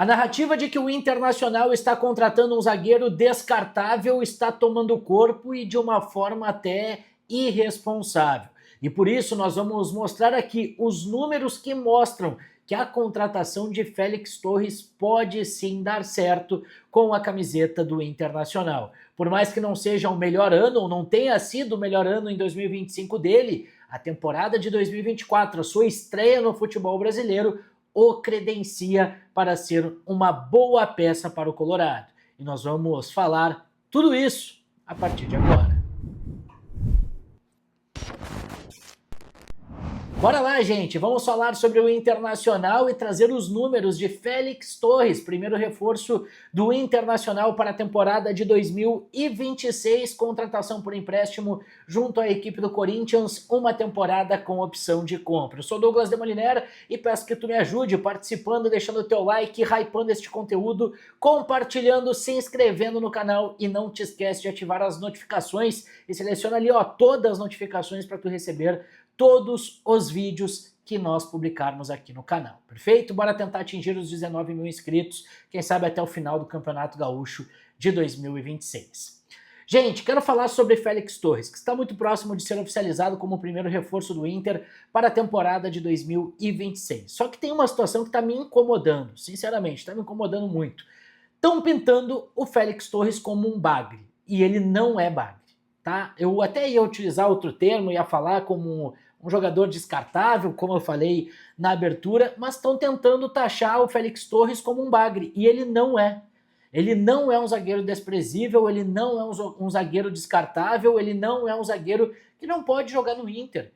A narrativa de que o Internacional está contratando um zagueiro descartável está tomando corpo e de uma forma até irresponsável. E por isso nós vamos mostrar aqui os números que mostram que a contratação de Félix Torres pode sim dar certo com a camiseta do Internacional. Por mais que não seja o melhor ano, ou não tenha sido o melhor ano em 2025 dele, a temporada de 2024, a sua estreia no futebol brasileiro, o credencia para ser uma boa peça para o Colorado. E nós vamos falar tudo isso a partir de agora. Bora lá, gente, vamos falar sobre o Internacional e trazer os números de Félix Torres, primeiro reforço do Internacional para a temporada de 2026, contratação por empréstimo junto à equipe do Corinthians, uma temporada com opção de compra. Eu sou Douglas Demoliner e peço que tu me ajude participando, deixando o teu like, hypando este conteúdo, compartilhando, se inscrevendo no canal e não te esquece de ativar as notificações e seleciona ali todas as notificações para tu receber todos os vídeos que nós publicarmos aqui no canal, perfeito? Bora tentar atingir os 19 mil inscritos, quem sabe até o final do Campeonato Gaúcho de 2026. Gente, quero falar sobre Félix Torres, que está muito próximo de ser oficializado como o primeiro reforço do Inter para a temporada de 2026. Só que tem uma situação que está me incomodando, sinceramente, está me incomodando muito. Estão pintando o Félix Torres como um bagre, e ele não é bagre. Tá? Eu até ia utilizar outro termo, ia falar como um jogador descartável, como eu falei na abertura, mas estão tentando taxar o Félix Torres como um bagre, e ele não é. Ele não é um zagueiro desprezível, ele não é um zagueiro descartável, ele não é um zagueiro que não pode jogar no Inter.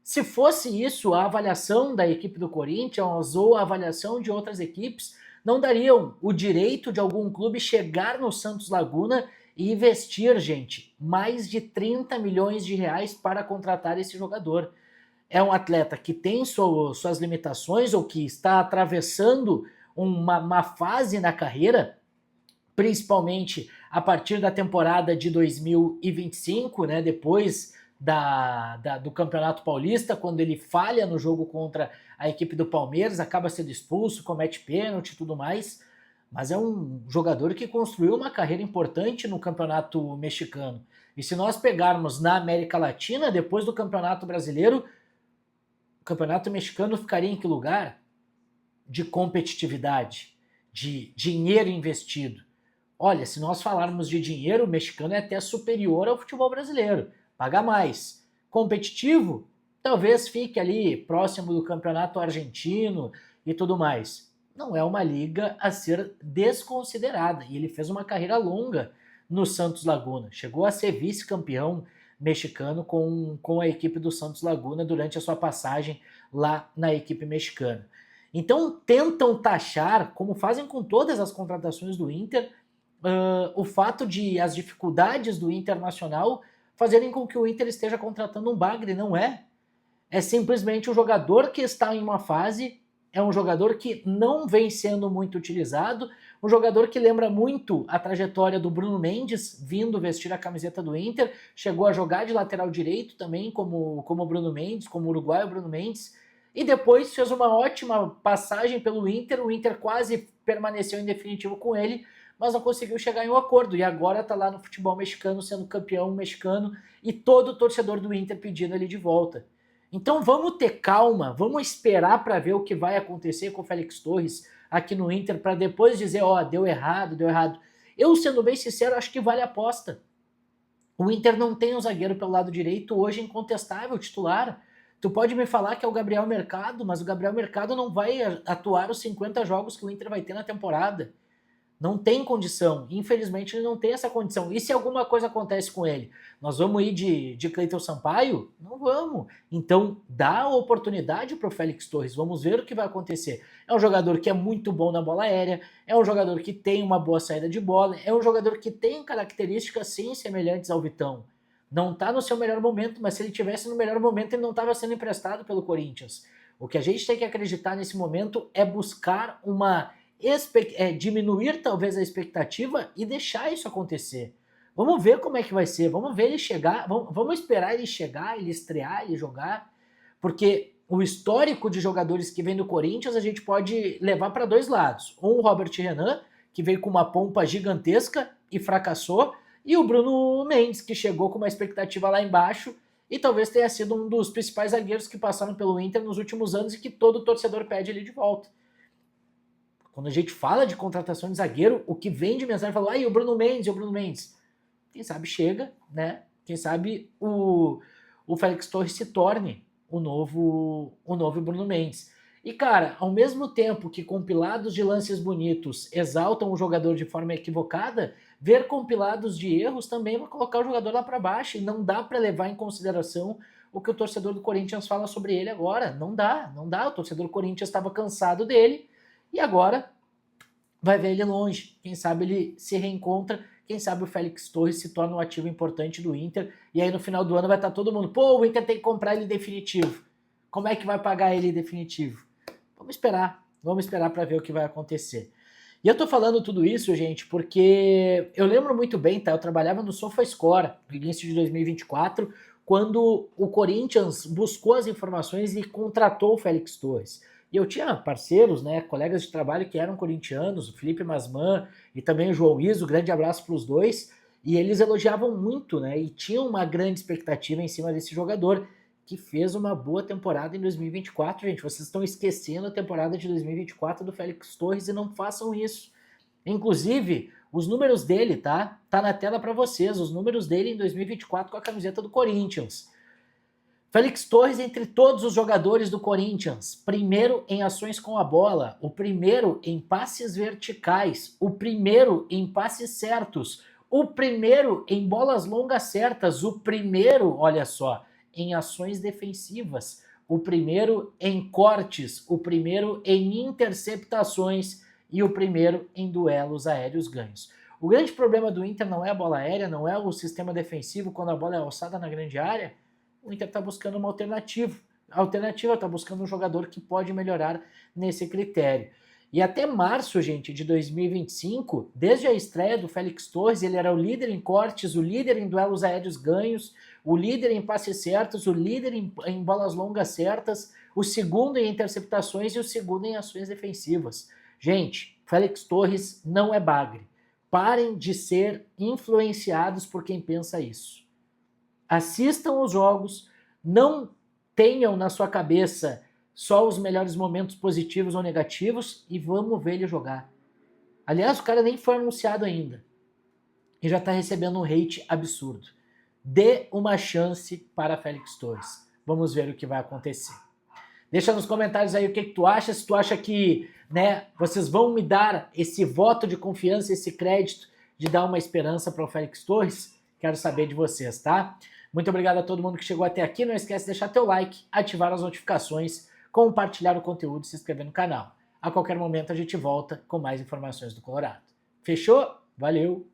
Se fosse isso, a avaliação da equipe do Corinthians ou a avaliação de outras equipes não dariam o direito de algum clube chegar no Santos Laguna e investir, gente, mais de 30 milhões de reais para contratar esse jogador. É um atleta que tem suas limitações ou que está atravessando uma fase na carreira, principalmente a partir da temporada de 2025, né, depois do Campeonato Paulista, quando ele falha no jogo contra a equipe do Palmeiras, acaba sendo expulso, comete pênalti e tudo mais. Mas é um jogador que construiu uma carreira importante no Campeonato Mexicano. E se nós pegarmos na América Latina, depois do Campeonato Brasileiro, o Campeonato Mexicano ficaria em que lugar? De competitividade, de dinheiro investido. Olha, se nós falarmos de dinheiro, o mexicano é até superior ao futebol brasileiro, paga mais. Competitivo? Talvez fique ali próximo do Campeonato Argentino e tudo mais. Não é uma liga a ser desconsiderada. E ele fez uma carreira longa no Santos Laguna. Chegou a ser vice-campeão mexicano com a equipe do Santos Laguna durante a sua passagem lá na equipe mexicana. Então tentam taxar, como fazem com todas as contratações do Inter, o fato de as dificuldades do Internacional fazerem com que o Inter esteja contratando um bagre. Não é. É simplesmente um jogador que está em uma fase. É um jogador que não vem sendo muito utilizado, um jogador que lembra muito a trajetória do Bruno Mendes, vindo vestir a camiseta do Inter, chegou a jogar de lateral direito também, como o Bruno Mendes, como o uruguaio Bruno Mendes, e depois fez uma ótima passagem pelo Inter, o Inter quase permaneceu em definitivo com ele, mas não conseguiu chegar em um acordo, e agora está lá no futebol mexicano, sendo campeão mexicano, e todo torcedor do Inter pedindo ele de volta. Então vamos ter calma, vamos esperar para ver o que vai acontecer com o Félix Torres aqui no Inter, para depois dizer, deu errado, deu errado. Eu, sendo bem sincero, acho que vale a aposta. O Inter não tem um zagueiro pelo lado direito hoje incontestável, titular. Tu pode me falar que é o Gabriel Mercado, mas o Gabriel Mercado não vai atuar os 50 jogos que o Inter vai ter na temporada. Não tem condição, infelizmente ele não tem essa condição. E se alguma coisa acontece com ele? Nós vamos ir de Cleiton Sampaio? Não vamos. Então dá a oportunidade para o Félix Torres, vamos ver o que vai acontecer. É um jogador que é muito bom na bola aérea, é um jogador que tem uma boa saída de bola, é um jogador que tem características sim semelhantes ao Vitão. Não está no seu melhor momento, mas se ele tivesse no melhor momento ele não estava sendo emprestado pelo Corinthians. O que a gente tem que acreditar nesse momento é buscar diminuir talvez a expectativa e deixar isso acontecer. Vamos ver como é que vai ser, vamos ver ele chegar, vamos esperar ele chegar, ele estrear, ele jogar, porque o histórico de jogadores que vem do Corinthians, a gente pode levar para dois lados. Um, o Robert Renan, que veio com uma pompa gigantesca e fracassou, e o Bruno Mendes, que chegou com uma expectativa lá embaixo e talvez tenha sido um dos principais zagueiros que passaram pelo Inter nos últimos anos e que todo torcedor pede ele de volta. Quando a gente fala de contratação de zagueiro, o que vem de mensagem fala, e o Bruno Mendes, e o Bruno Mendes. Quem sabe chega, né? Quem sabe o Félix Torres se torne o novo Bruno Mendes. E, cara, ao mesmo tempo que compilados de lances bonitos exaltam o jogador de forma equivocada, ver compilados de erros também vai colocar o jogador lá para baixo. E não dá para levar em consideração o que o torcedor do Corinthians fala sobre ele agora. Não dá. O torcedor do Corinthians estava cansado dele e agora vai ver ele longe. Quem sabe ele se reencontra. Quem sabe o Félix Torres se torna um ativo importante do Inter. E aí no final do ano vai estar todo mundo, pô, o Inter tem que comprar ele definitivo. Como é que vai pagar ele definitivo? Vamos esperar para ver o que vai acontecer. E eu tô falando tudo isso, gente, porque eu lembro muito bem, tá? Eu trabalhava no SofaScore no início de 2024, quando o Corinthians buscou as informações e contratou o Félix Torres. E eu tinha parceiros, né, colegas de trabalho que eram corintianos, o Felipe Masman e também o João Iso, grande abraço para os dois, e eles elogiavam muito, né, e tinham uma grande expectativa em cima desse jogador, que fez uma boa temporada em 2024, gente. Vocês estão esquecendo a temporada de 2024 do Félix Torres e não façam isso. Inclusive, os números dele, tá? Tá na tela para vocês, os números dele em 2024 com a camiseta do Corinthians. Félix Torres, entre todos os jogadores do Corinthians, primeiro em ações com a bola, o primeiro em passes verticais, o primeiro em passes certos, o primeiro em bolas longas certas, o primeiro, olha só, em ações defensivas, o primeiro em cortes, o primeiro em interceptações e o primeiro em duelos aéreos ganhos. O grande problema do Inter não é a bola aérea, não é o sistema defensivo quando a bola é alçada na grande área. O Inter está buscando uma alternativa. A alternativa está buscando um jogador que pode melhorar nesse critério. E até março, gente, de 2025, desde a estreia do Félix Torres, ele era o líder em cortes, o líder em duelos aéreos ganhos, o líder em passes certos, o líder em bolas longas certas, o segundo em interceptações e o segundo em ações defensivas. Gente, Félix Torres não é bagre. Parem de ser influenciados por quem pensa isso. Assistam os jogos, não tenham na sua cabeça só os melhores momentos positivos ou negativos e vamos ver ele jogar. Aliás, o cara nem foi anunciado ainda e já está recebendo um hate absurdo. Dê uma chance para Félix Torres. Vamos ver o que vai acontecer. Deixa nos comentários aí o que tu acha, se tu acha que, né, vocês vão me dar esse voto de confiança, esse crédito de dar uma esperança para o Félix Torres. Quero saber de vocês, tá? Muito obrigado a todo mundo que chegou até aqui. Não esquece de deixar teu like, ativar as notificações, compartilhar o conteúdo e se inscrever no canal. A qualquer momento a gente volta com mais informações do Colorado. Fechou? Valeu!